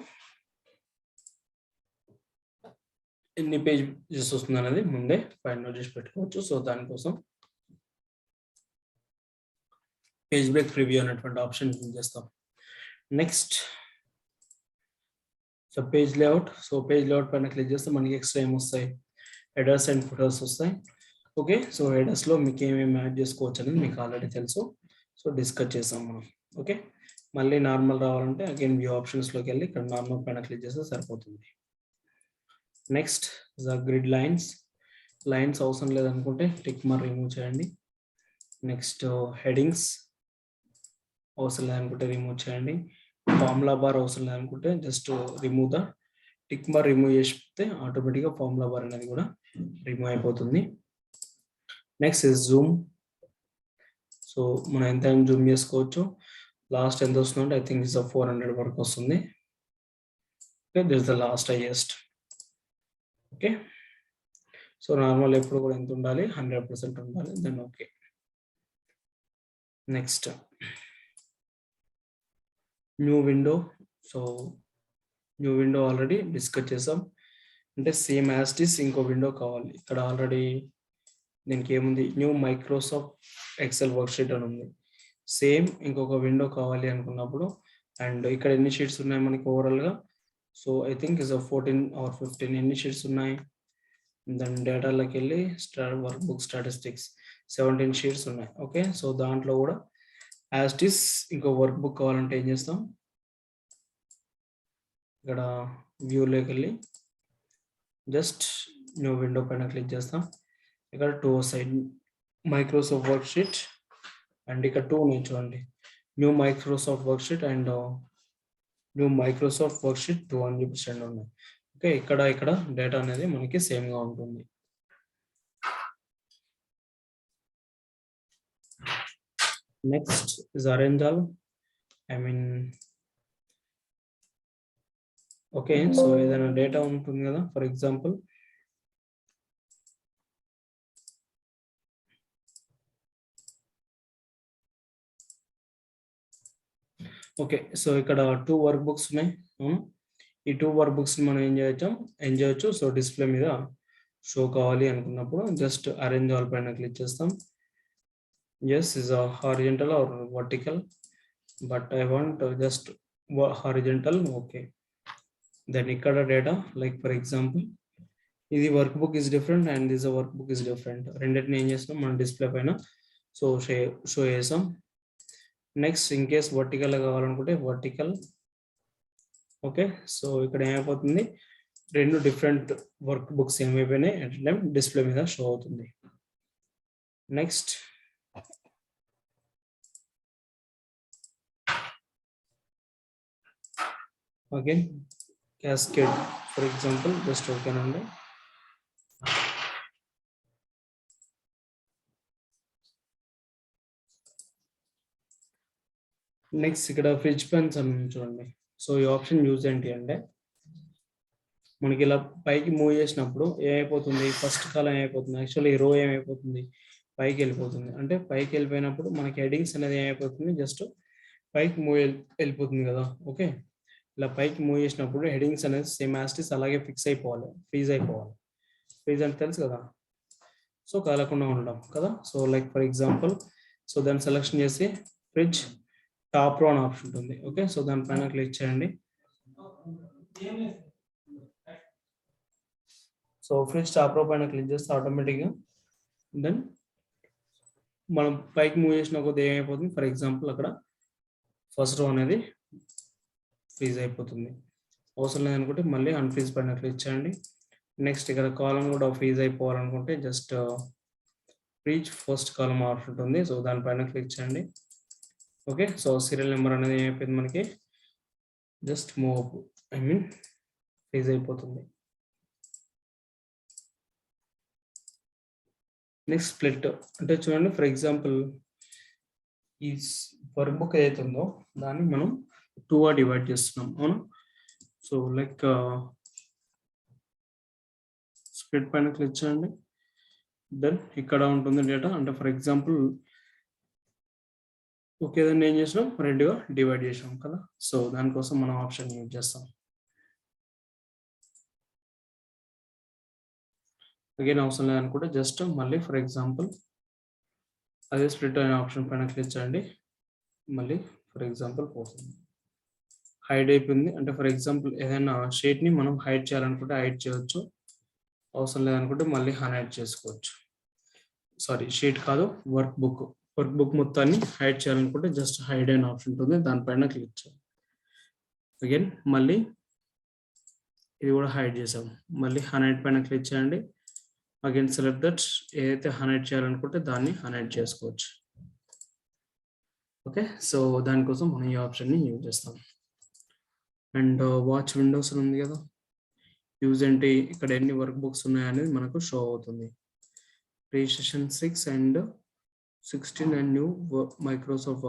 ఎన్ని పేజెస్ వస్తుంది అనేది ముందే ఫైండ్ అవుట్ చేసి పెట్టుకోవచ్చు. సో దానికోసం పేజ్ బ్రేక్ ప్రివ్యూ అనేటువంటి ఆప్షన్ యూజ్ చేస్తాం. Next so page layout. So page layout పైన క్లిక్ చేస్తే మనకి ఎక్స్ట్రా ఏమొస్తాయి, హెడర్స్ అండ్ ఫుటర్స్ వస్తాయి. ఓకే, సో హెడర్స్లో మీకు ఏమేమి యాడ్ చేసుకోవచ్చు అనేది మీకు ఆల్రెడీ తెలుసు. సో డిస్కస్ చేసాం మనం. ఓకే, మళ్ళీ నార్మల్ రావాలంటే అగైన్ వ్యూ ఆప్షన్స్లోకి వెళ్ళి ఇక్కడ నార్మల్ పైన క్లిక్ చేస్తే సరిపోతుంది. నెక్స్ట్ గ్రిడ్ లైన్స్ అవసరం లేదనుకుంటే టిక్ మార్క్ రిమూవ్ చేయండి. నెక్స్ట్ హెడింగ్స్ అవసరం లేదనుకుంటే రిమూవ్ చేయండి. ఫార్ములా బార్ అవసరం లేదనుకుంటే just remove the tick mark remove చేస్తే ఆటోమేటిక్గా ఫార్ములా బార్ అనేది కూడా రిమూవ్ అయిపోతుంది. Next is Zoom. సో మనం ఎంత జూమ్ చేసుకోవచ్చు. లాస్ట్ ఎంత వస్తుందంటే ఐ థింక్ ఇస్ 400 వరకు వస్తుంది. Okay, this is the last highest. Okay, so normal ఎప్పుడు కూడా ఎంత ఉండాలి, 100% ఉండాలి. Then okay. Next new window so new window already discuss చేసాం. అంటే సేమ్ యాజ్ ఇట్ ఈస్ ఇంకో విండో కావాలి. ఇక్కడ ఆల్రెడీ దీనికి ఏముంది, న్యూ మైక్రోసాఫ్ట్ ఎక్సెల్ వర్క్షీట్ అని ఉంది. సేమ్ ఇంకొక విండో కావాలి అనుకున్నప్పుడు, అండ్ ఇక్కడ ఎన్ని షీట్స్ ఉన్నాయి మనకి ఓవరాల్గా, so I think is 14 or 15 ఎన్ని షీట్స్ ఉన్నాయి. దాని డేటాలోకి వెళ్ళి వర్క్ బుక్ స్టాటిస్టిక్స్ 17 షీట్స్ ఉన్నాయి. ఓకే, సో దాంట్లో కూడా యాజ్ ఇట్ ఈస్ ఇంకో వర్క్ బుక్ కావాలంటే ఏం చేస్తాం, ఇక్కడ వ్యూలోకి వెళ్ళి జస్ట్ న్యూ విండో పైన క్లిక్ చేస్తాం. ఇక్కడ 2 side Microsoft work sheet and ఇక్కడ 2 ఉన్నాయి చూడండి, new Microsoft work sheet and new Microsoft work sheet 2 అని చెప్పేసి రెండు ఉన్నాయి. ఓకే, ఇక్కడ డేటా అనేది మనకి సేమ్ గా ఉంటుంది. Next is arrange all, I mean okay, so ఏదైనా డేటా ఉంటుంది కదా, ఫర్ ఎగ్జాంపుల్ ఓకే, సో ఇక్కడ 2 వర్క్ బుక్స్ ఉన్నాయి. ఈ 2 వర్క్ బుక్స్ మనం ఏం చేయొచ్చు. సో డిస్ప్లే మీద షో కావాలి అనుకున్నప్పుడు జస్ట్ అరేంజ్ ఆల్ పైన క్లిక్ చేస్తాం. Yes is horizontal or vertical, but I want just horizontal. Okay, then ఇక్కడ డేటా లైక్ ఫర్ ఎగ్జాంపుల్ ఇది workbook is different and this workbook is different. రెండింటిని ఏం చేస్తాం మనం డిస్ప్లే పైన షో చేసాం. నెక్స్ట్ ఇన్ కేస్ వర్టికల్ కావాలనుకుంటే వర్టికల్. ఓకే, సో ఇక్కడ ఏమైపోతుంది, 2 డిఫరెంట్ వర్క్ బుక్స్ ఏమైపోయినాయి అట్ టైం డిస్ప్లే మీద షో అవుతుంది. Next again cascade for example just ఓకేనండి. నెక్స్ట్ ఇక్కడ ఫ్రిడ్జ్ పెన్స్ అని చూడండి. సో ఈ ఆప్షన్ యూజ్ ఏంటి అంటే, మనకి ఇలా పైకి మూవ్ చేసినప్పుడు ఏమైపోతుంది, ఫస్ట్ కాలం ఏమైపోతుంది, యాక్చువల్లీ ఈ రో ఏమైపోతుంది, పైకి వెళ్ళిపోతుంది. అంటే పైకి వెళ్ళిపోయినప్పుడు మనకి హెడింగ్స్ అనేది ఏమైపోతుంది, జస్ట్ పైకి మూవ్ వెళ్ళిపోతుంది కదా. ఓకే, ఇలా పైకి మూవ్ చేసినప్పుడు హెడింగ్స్ అనేది సేమ్ యాస్టిస్ అలాగే ఫిక్స్ అయిపోవాలి, ఫ్రీజ్ అయిపోవాలి. ఫ్రీజ్ అంటే తెలుసు కదా, సో కదలకుండా ఉండడం కదా. So like for example, so దాన్ని సెలెక్షన్ చేసి ఫ్రిడ్జ్ టాప్ రో అని ఆప్షన్ ఉంటుంది. ఓకే, సో దానిపైన క్లిక్ చేయండి. సో ఫ్రిడ్జ్ టాప్ రో పైన క్లిక్ చేస్తే ఆటోమేటిక్గా దెన్ మనం పైకి మూవ్ చేసిన కొద్ది ఏమైపోతుంది, ఫర్ ఎగ్జాంపుల్ అక్కడ ఫస్ట్ రో అనేది ఫ్రీజ్ అయిపోతుంది. అవసరం లేదనుకుంటే మళ్ళీ అన్ఫ్రీజ్ పైన క్లిక్ చేయండి. నెక్స్ట్ ఇక్కడ కాలం కూడా ఫ్రీజ్ అయిపోవాలనుకుంటే just freeze first column option ఉంటుంది. సో దానిపైన క్లిక్ చేయండి. ఓకే, సో సీరియల్ నెంబర్ అనేది ఏమైపోయింది మనకి, just move I mean freeze అయిపోతుంది. నెక్స్ట్ స్ప్లిట్ అంటే చూడండి, ఫర్ ఎగ్జాంపుల్ ఈ వర్క్ బుక్ ఏదైతే ఉందో దాన్ని మనం 2గా డివైడ్ చేస్తున్నాం. అవును, సో లైక్ స్ప్లిట్ పైన క్లిక్ చేయండి. దెన్ ఇక్కడ ఉంటుంది డేటా, అంటే ఫర్ ఎగ్జాంపుల్ ఓకే దాన్ని ఏం చేసినాం, 2గా డివైడ్ చేసాం కదా. సో దానికోసం మనం ఆప్షన్ యూజ్ చేస్తాం. అగైన్ అవసరం లేదనుకుంటే జస్ట్ మళ్ళీ ఫర్ ఎగ్జాంపుల్ అదే స్ప్లిట్ అనే ఆప్షన్ పైన క్లిక్ చేయండి. మళ్ళీ ఫర్ ఎగ్జాంపుల్ పోతుంది, హైడ్ అయిపోయింది. అంటే ఫర్ ఎగ్జాంపుల్ ఏదైనా షీట్ని మనం హైడ్ చేయాలనుకుంటే హైడ్ చేయవచ్చు, అవసరం లేదనుకుంటే మళ్ళీ హైడ్ చేసుకోవచ్చు. సారీ, షీట్ కాదు, వర్క్ బుక్ మొత్తాన్ని హైడ్ చేయాలనుకుంటే జస్ట్ హైడ్ అనే ఆప్షన్ ఉంటుంది, దానిపైన క్లిక్ చేయాలి. అగైన్ మళ్ళీ ఇది కూడా హైడ్ చేసాం, మళ్ళీ హైడ్ పైన క్లిక్ చేయండి. అగైన్ సెలెక్ట్ దట్, ఏదైతే హైడ్ చేయాలనుకుంటే దాన్ని హైడ్ చేసుకోవచ్చు. ఓకే, సో దానికోసం మనం ఈ ఆప్షన్ని యూజ్ చేస్తాం. అండ్ వాచ్ విండోస్ ఉంది కదా, యూజ్ ఏంటి, ఇక్కడ ఎన్ని వర్క్ బుక్స్ ఉన్నాయనేది మనకు షో అవుతుంది. Registration 6 and 16 and new Microsoft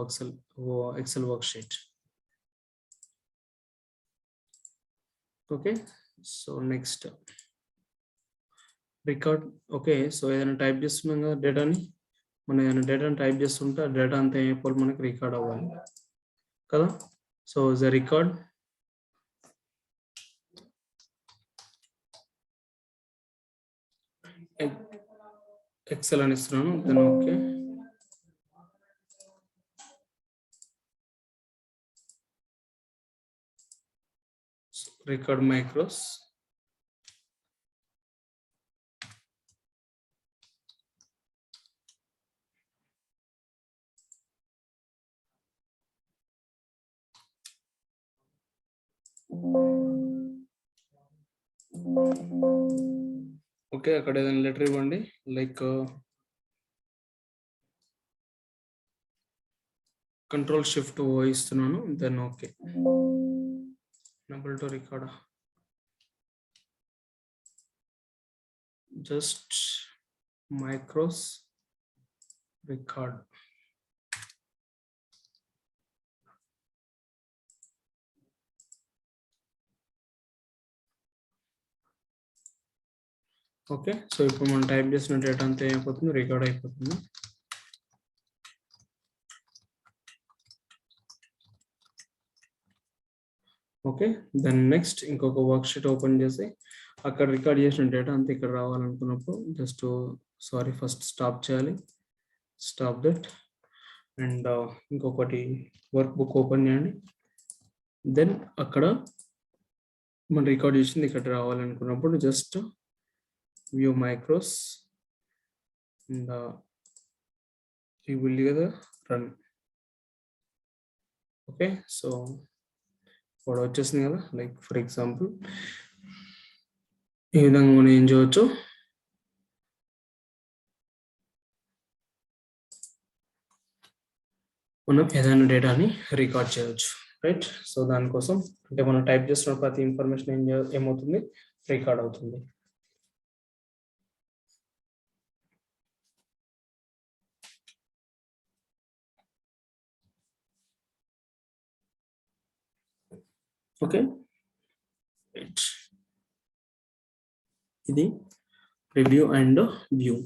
Excel work sheet. Okay, so next record. Okay, so ఏదైనా టైప్ చేస్తున్నాం కదా డేటాని, మనం ఏదైనా డేటాని టైప్ చేస్తుంటే ఆ డేటా అంతా అయిపోవాలి మనకి రికార్డ్ అవ్వాలి కదా. సో ద రికార్డ్ ఎక్సెల్ అని ఇస్తున్నాను, then okay. Record macros, okay. అక్కడ ఏదైనా లెటర్ ఇవ్వండి, లైక్ కంట్రోల్ షిఫ్ట్ ఓ ఇస్తున్నాను, then okay. Enable to record, just macros record. Okay. So ఇప్పుడు మనం టైప్ చేసిన డేటా అంతా అయిపోతుంది, రికార్డ్ అయిపోతుంది. ఓకే, దెన్ నెక్స్ట్ ఇంకొక వర్క్ షీట్ ఓపెన్ చేసి అక్కడ రికార్డ్ చేసిన డేటా అంతా ఇక్కడ రావాలనుకున్నప్పుడు జస్ట్ సారీ ఫస్ట్ స్టాప్ చేయాలి, స్టాప్ దట్. అండ్ ఇంకొకటి వర్క్ బుక్ ఓపెన్ చేయండి. దెన్ అక్కడ మనం రికార్డ్ చేసింది ఇక్కడ రావాలనుకున్నప్పుడు జస్ట్ వ్యూ మైక్రోస్ అండ్ ఈ will కదా రన్. ఓకే, సో ఇప్పుడు వచ్చేసింది కదా. లైక్ ఫర్ ఎగ్జాంపుల్ ఈ విధంగా మనం ఏం చేయవచ్చు, మనం ఏదైనా డేటాని రికార్డ్ చేయవచ్చు, రైట్. సో దానికోసం అంటే మనం టైప్ చేస్తున్న ప్రతి ఇన్ఫర్మేషన్ ఏమవుతుంది, రికార్డ్ అవుతుంది. ఓకే, ఇది రివ్యూ అండ్ వ్యూ.